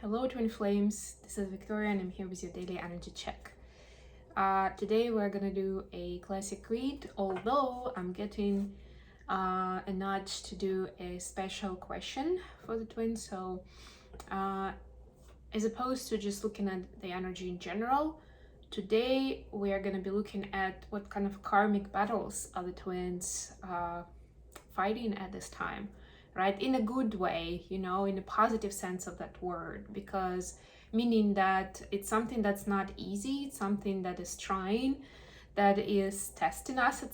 Hello twin flames, this is Victoria and I'm here with your daily energy check. Today we're gonna do a classic read, although I'm getting a nudge to do a special question for the twins. So as opposed to just looking at the energy in general, today we are gonna be looking at what kind of karmic battles are the twins fighting at this time, right? In a good way, in a positive sense of that word, because meaning that it's something that's not easy, it's something that is trying, that is testing us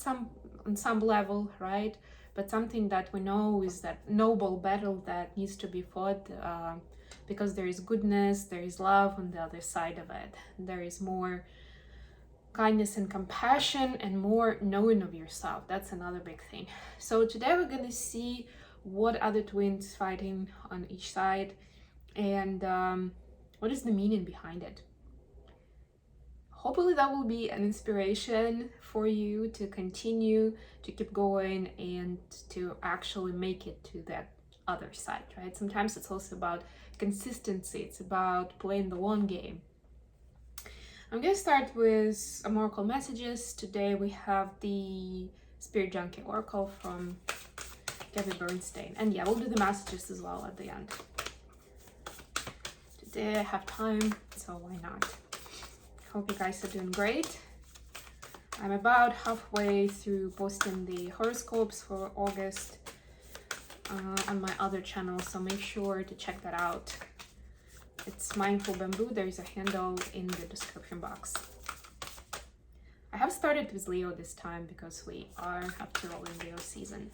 on some level, right? But something that we know is that noble battle that needs to be fought, because there is goodness, there is love on the other side of it. There is more kindness and compassion and more knowing of yourself. That's another big thing. So today we're going to see what are the twins fighting on each side and what is the meaning behind it. Hopefully that will be an inspiration for you to continue to keep going and to actually make it to that other side, right? Sometimes it's also about consistency, it's about playing the long game. I'm going to start with some oracle messages. Today we have the Spirit Junkie Oracle from Gabby Bernstein. And yeah, we'll do the messages as well at the end. Today I have time, so why not? Hope you guys are doing great. I'm about halfway through posting the horoscopes for August on my other channel, so make sure to check that out. It's Mindful Bamboo. There is a handle in the description box. I have started with Leo this time because we are after all in Leo season.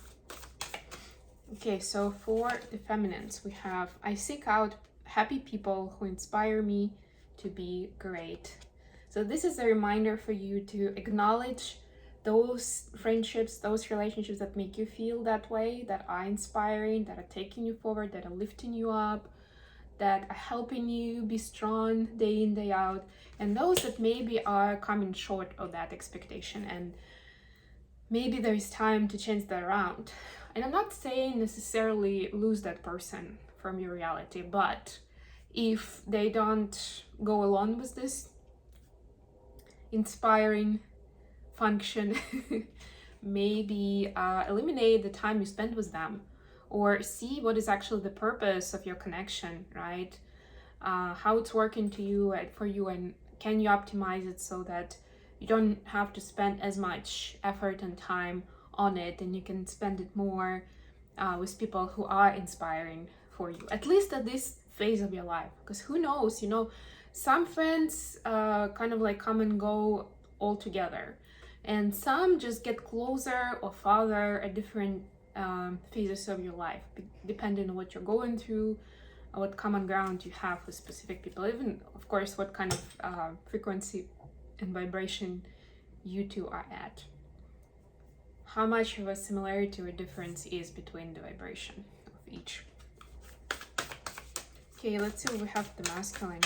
Okay, so for the feminines, we have, I seek out happy people who inspire me to be great. So this is a reminder for you to acknowledge those friendships, those relationships that make you feel that way, that are inspiring, that are taking you forward, that are lifting you up, that are helping you be strong day in, day out, and those that maybe are coming short of that expectation, and maybe there is time to change that around. And I'm not saying necessarily lose that person from your reality, but if they don't go along with this inspiring function, maybe eliminate the time you spend with them, or see what is actually the purpose of your connection, right? How it's working to you and for you, and can you optimize it so that you don't have to spend as much effort and time on it, and you can spend it more with people who are inspiring for you, at least at this phase of your life. Because who knows, some friends kind of like come and go altogether, and some just get closer or farther at different phases of your life, depending on what you're going through, what common ground you have with specific people, even of course what kind of frequency and vibration you two are at, how much of a similarity or difference is between the vibration of each. Okay, let's see what we have the masculine.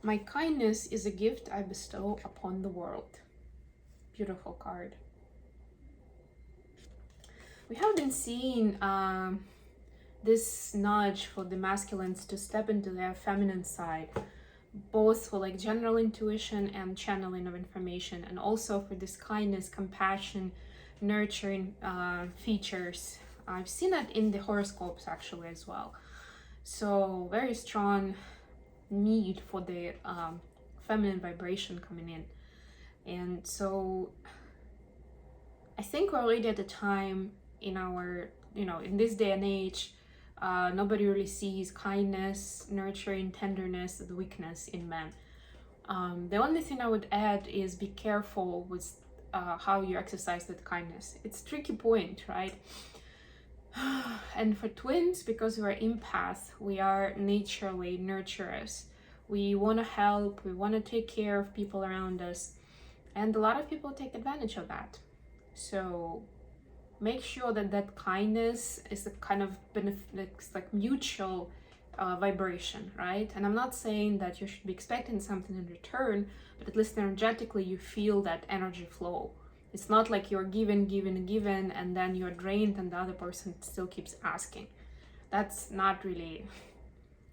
My kindness is a gift I bestow upon the world. Beautiful card. We have been seeing this nudge for the masculines to step into their feminine side, both for like general intuition and channeling of information, and also for this kindness, compassion, nurturing features. I've seen that in the horoscopes actually as well. So very strong need for the feminine vibration coming in. And so I think we're already at a time in our, in this day and age, nobody really sees kindness, nurturing, tenderness as weakness in men. The only thing I would add is be careful with how you exercise that kindness. It's a tricky point, right? And for twins, because we're empaths, we are naturally nurturers. We want to help, we want to take care of people around us. And a lot of people take advantage of that. So make sure that that kindness is a kind of like mutual vibration, right? And I'm not saying that you should be expecting something in return, but at least energetically you feel that energy flow. It's not like you're given, and then you're drained and the other person still keeps asking. That's not really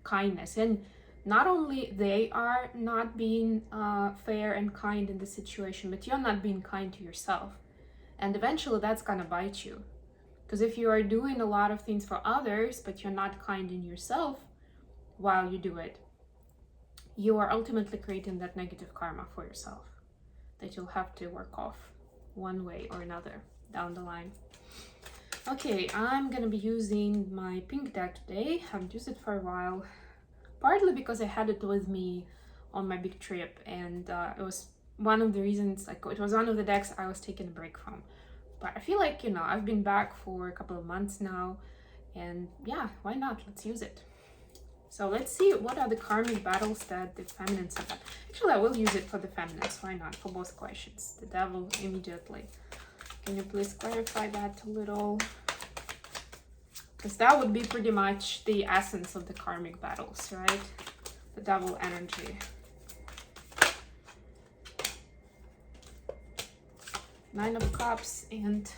kindness. And not only they are not being fair and kind in the situation, but you're not being kind to yourself. And eventually that's gonna bite you. Because if you are doing a lot of things for others, but you're not kind in yourself while you do it, you are ultimately creating that negative karma for yourself that you'll have to work off one way or another down the line. Okay, I'm gonna be using my pink deck today. I haven't used it for a while, partly because I had it with me on my big trip, and it was one of the reasons, like it was one of the decks I was taking a break from. But I feel like, you know, I've been back for a couple of months now, and yeah, why not? Let's use it. So let's see what are the karmic battles that the feminines have. Actually, I will use it for the feminines. Why not? For both questions. The devil immediately. Can you please clarify that a little? Because that would be pretty much the essence of the karmic battles, right? The devil energy. Nine of Cups and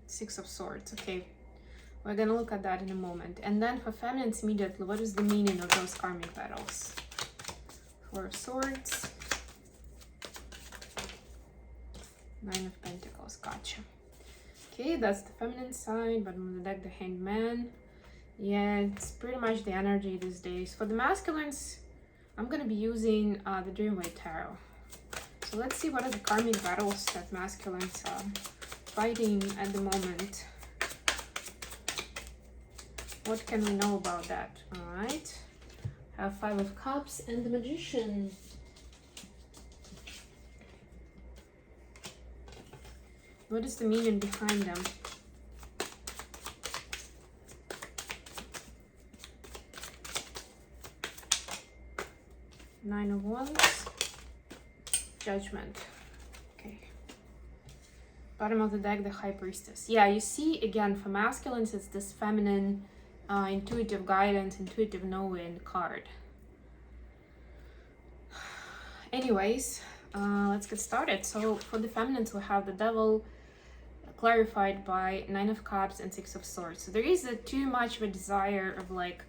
Six of Swords. Okay. We're gonna look at that in a moment. And then for feminines immediately, what is the meaning of those karmic battles? Four of Swords. Nine of Pentacles, gotcha. Okay, that's the feminine side, bottom of the deck, the Hanged Man. Yeah, it's pretty much the energy these days. For the masculines, I'm gonna be using the Dreamway Tarot. So let's see what are the karmic battles that masculines are fighting at the moment. What can we know about that? All right. Have Five of Cups and the Magician. What is the meaning behind them? Nine of Wands. Judgment. Okay. Bottom of the deck, the High Priestess. Yeah, you see, again, for masculines, it's this feminine, intuitive guidance, intuitive knowing card. Anyways, let's get started. So for the feminines, we have the Devil clarified by Nine of Cups and Six of Swords. So there is too much of a desire of like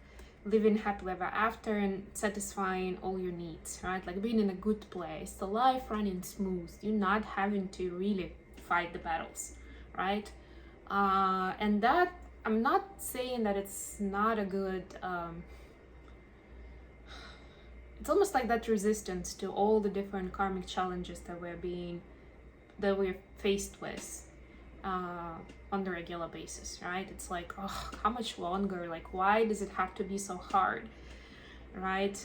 living happily ever after and satisfying all your needs, right? Like being in a good place, the life running smooth, you're not having to really fight the battles, right? And that, I'm not saying that it's not a good, it's almost like that resistance to all the different karmic challenges that we're faced with on the regular basis, right? It's like, oh, how much longer? Like, why does it have to be so hard, right?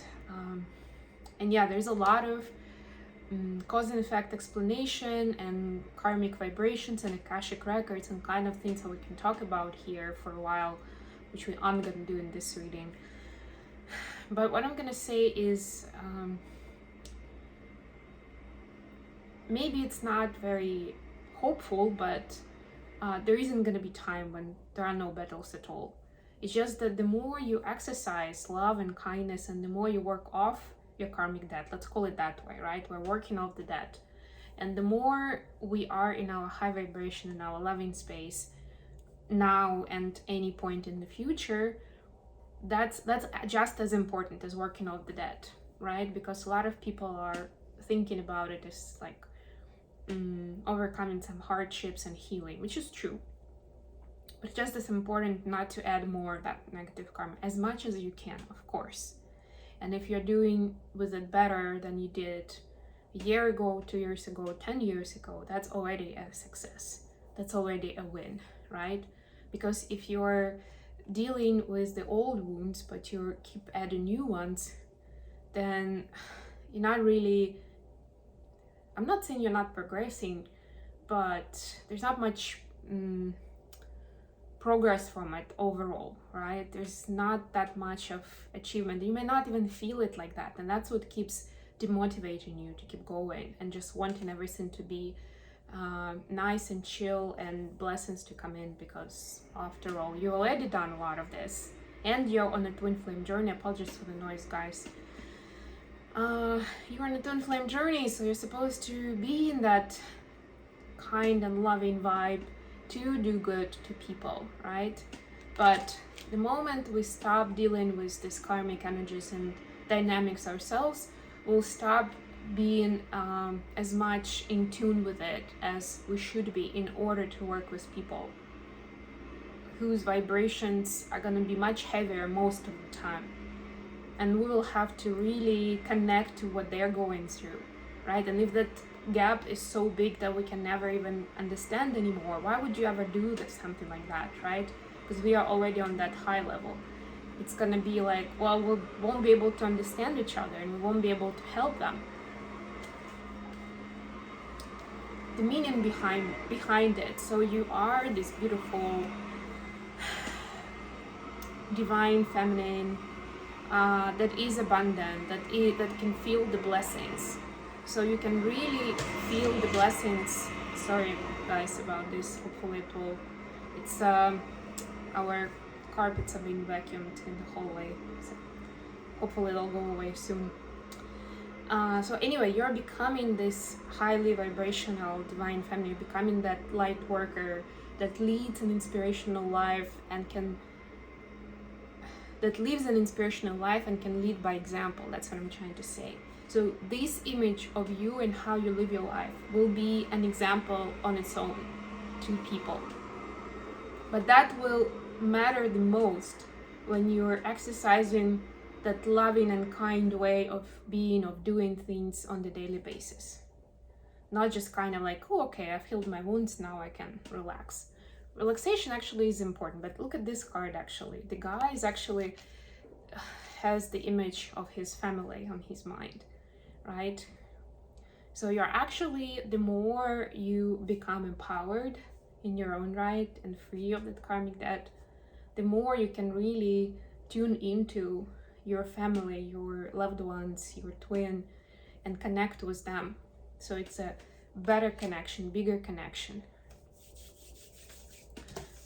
And yeah, there's a lot of cause and effect explanation and karmic vibrations and Akashic records and kind of things that we can talk about here for a while, which we aren't going to do in this reading. But what I'm going to say is maybe it's not very hopeful, but there isn't going to be time when there are no battles at all. It's just that the more you exercise love and kindness and the more you work off your karmic debt, let's call it that way, right? We're working off the debt. And the more we are in our high vibration, in our loving space now and any point in the future, that's just as important as working off the debt, right? Because a lot of people are thinking about it as like overcoming some hardships and healing, which is true. But it's just as important not to add more of that negative karma as much as you can, of course. And if you're doing with it better than you did a year ago, 2 years ago, 10 years ago, that's already a success. That's already a win, right? Because if you're dealing with the old wounds, but you keep adding new ones, then you're not really, I'm not saying you're not progressing, but there's not much progress from it overall, right? There's not that much of achievement. You may not even feel it like that, and that's what keeps demotivating you to keep going and just wanting everything to be nice and chill and blessings to come in, because after all, you already done a lot of this and you're on a twin flame journey. Apologies for the noise, guys. You're on a twin flame journey, so you're supposed to be in that kind and loving vibe to do good to people, right? But the moment we stop dealing with these karmic energies and dynamics ourselves, we'll stop being as much in tune with it as we should be in order to work with people whose vibrations are going to be much heavier most of the time. And we will have to really connect to what they're going through, right? And if that gap is so big that we can never even understand anymore, why would you ever do this, something like that, right? Because we are already on that high level. It's gonna be like, well, we won't be able to understand each other and we won't be able to help them. The meaning behind it. So you are this beautiful, divine feminine, that is abundant, that can feel the blessings. So you can really feel the blessings. Sorry guys about this, hopefully it will, it's our carpets are being vacuumed in the hallway, so hopefully it'll go away soon. So anyway, you're becoming this highly vibrational divine feminine, becoming that light worker that leads an inspirational life and that lives an inspirational life and can lead by example. That's what I'm trying to say. So this image of you and how you live your life will be an example on its own to people. But that will matter the most when you're exercising that loving and kind way of being, of doing things on the daily basis. Not just kind of like, oh, okay, I've healed my wounds, now I can relax. Relaxation actually is important, but look at this card actually. The guy is actually has the image of his family on his mind, right? So you're actually, the more you become empowered in your own right and free of that karmic debt, the more you can really tune into your family, your loved ones, your twin, and connect with them. So it's a better connection, bigger connection.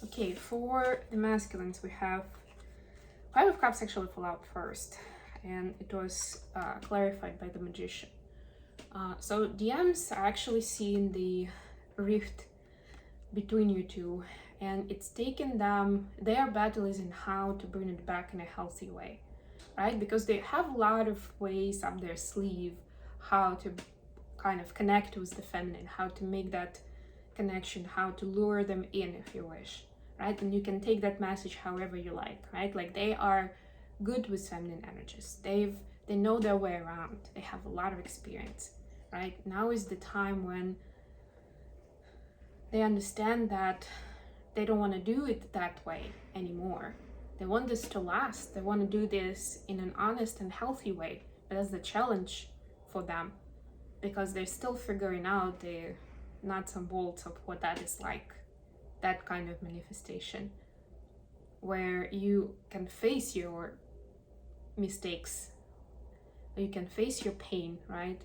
Okay, for the masculines, we have Five of Cups actually fell out first, and it was clarified by the Magician. So DMs are actually seeing the rift between you two, and it's taken them, their battle is in how to bring it back in a healthy way, right? Because they have a lot of ways up their sleeve how to kind of connect with the feminine, how to make that connection, how to lure them in, if you wish, right? And you can take that message however you like, right? Like they are good with feminine energies. They know their way around. They have a lot of experience, right? Now is the time when they understand that they don't want to do it that way anymore. They want this to last. They want to do this in an honest and healthy way. But that's the challenge for them, because they're still figuring out the nuts and bolts of what that is like, that kind of manifestation, where you can face your mistakes, you can face your pain, right?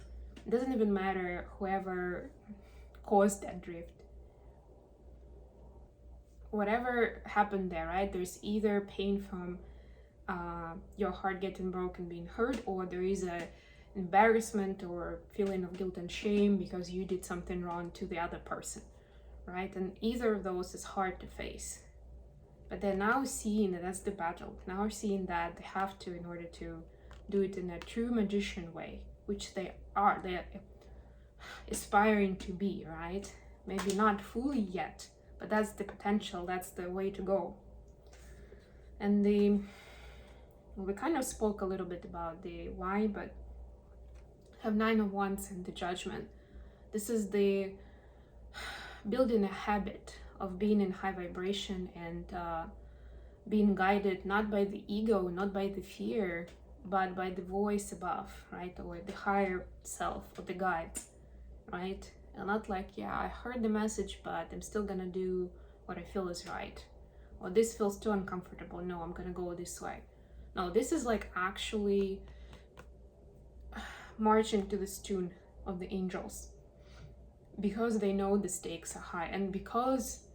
It doesn't even matter whoever caused that drift. Whatever happened there, right? There's either pain from your heart getting broken, being hurt, or there is a embarrassment or feeling of guilt and shame because you did something wrong to the other person, right? And either of those is hard to face. But they're now seeing that that's the battle. Now seeing that they have to, in order to do it in a true magician way, which they're aspiring to be, right? Maybe not fully yet, but that's the potential, that's the way to go. And we kind of spoke a little bit about the why, but have Nine of Wands and the Judgment. This is the building a habit of being in high vibration and being guided not by the ego, not by the fear, but by the voice above, right? Or the higher self, or the guides, right? And not like, yeah, I heard the message, but I'm still gonna do what I feel is right. Or this feels too uncomfortable. No, I'm gonna go this way. No, this is like actually marching to this tune of the angels, because they know the stakes are high, and because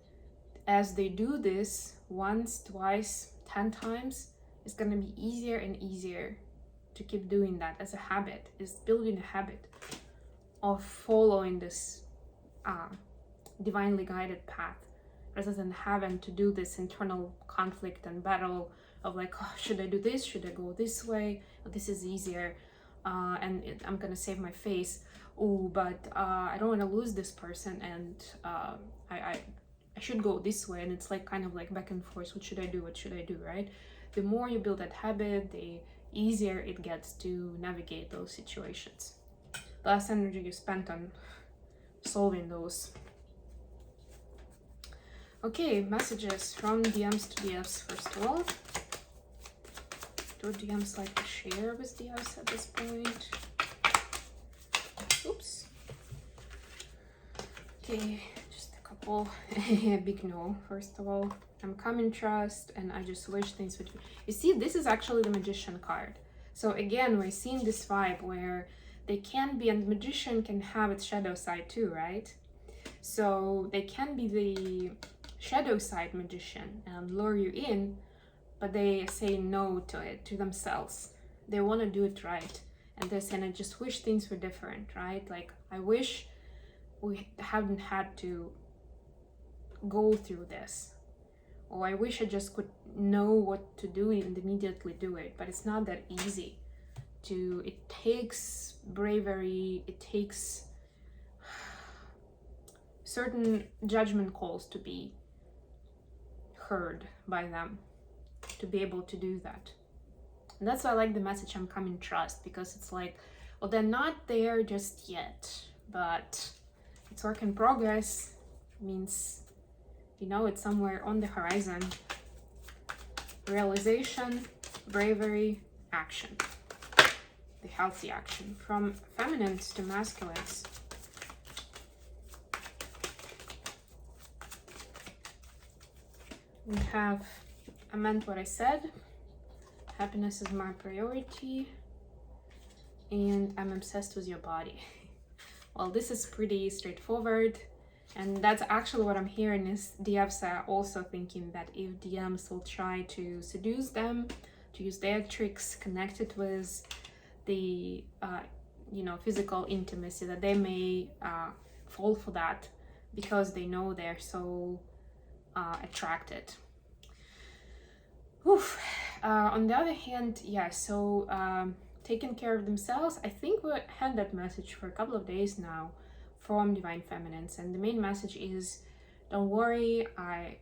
as they do this once, twice, 10 times, it's gonna be easier and easier to keep doing that as a habit, is building a habit of following this divinely guided path, rather than having to do this internal conflict and battle of like, oh, should I do this? Should I go this way? Oh, this is easier, and I'm gonna save my face. Oh, but I don't want to lose this person, and I should go this way. And it's like kind of like back and forth. What should I do? What should I do? Right? The more you build that habit, the easier it gets to navigate those situations. The less energy you spent on solving those. Okay, messages from DMs to DFs first of all. Do DMs like to share with DFs at this point? Oops. Okay, just a couple. Big no, first of all. I'm come in trust, and I just wish things would... You see, this is actually the Magician card. So again, we're seeing this vibe where they can be, and the Magician can have its shadow side too, right? So they can be the shadow side magician and lure you in, but they say no to it, to themselves. They want to do it right, and they're saying, I just wish things were different, right? Like, I wish we hadn't had to go through this, or I wish I just could know what to do and immediately do it. But it's not that easy. It takes bravery, it takes certain judgment calls to be heard by them, to be able to do that. And that's why I like the message, I'm coming trust, because it's like, well, they're not there just yet, but it's work in progress. It means, you know, it's somewhere on the horizon. Realization, bravery, action. The healthy action. From feminines to masculines. We have, I meant what I said. Happiness is my priority. And I'm obsessed with your body. Well, this is pretty straightforward. And that's actually what I'm hearing is DFs are also thinking that if DMs will try to seduce them, to use their tricks connected with the, you know, physical intimacy, that they may fall for that because they know they're so attracted. Oof. On the other hand, yeah, so taking care of themselves, I think we had that message for a couple of days now from Divine Feminines, and the main message is, don't worry, I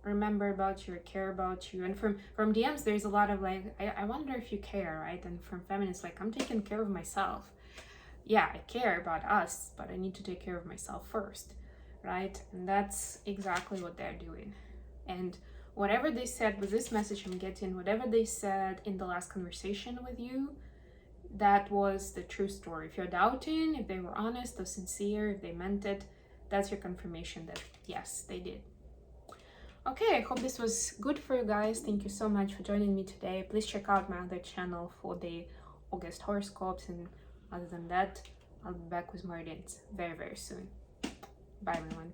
remember about you, I care about you. And from DMs, there's a lot of like, I wonder if you care, right? And from feminists, like, I'm taking care of myself. Yeah, I care about us, but I need to take care of myself first, right? And that's exactly what they're doing. And whatever they said with this message I'm getting, whatever they said in the last conversation with you, that was the true story. If you're doubting, if they were honest or sincere, if they meant it, that's your confirmation that yes, they did. Okay, I hope this was good for you guys. Thank you so much for joining me today. Please check out my other channel for the August horoscopes, and other than that, I'll be back with more readings very, very soon. Bye everyone.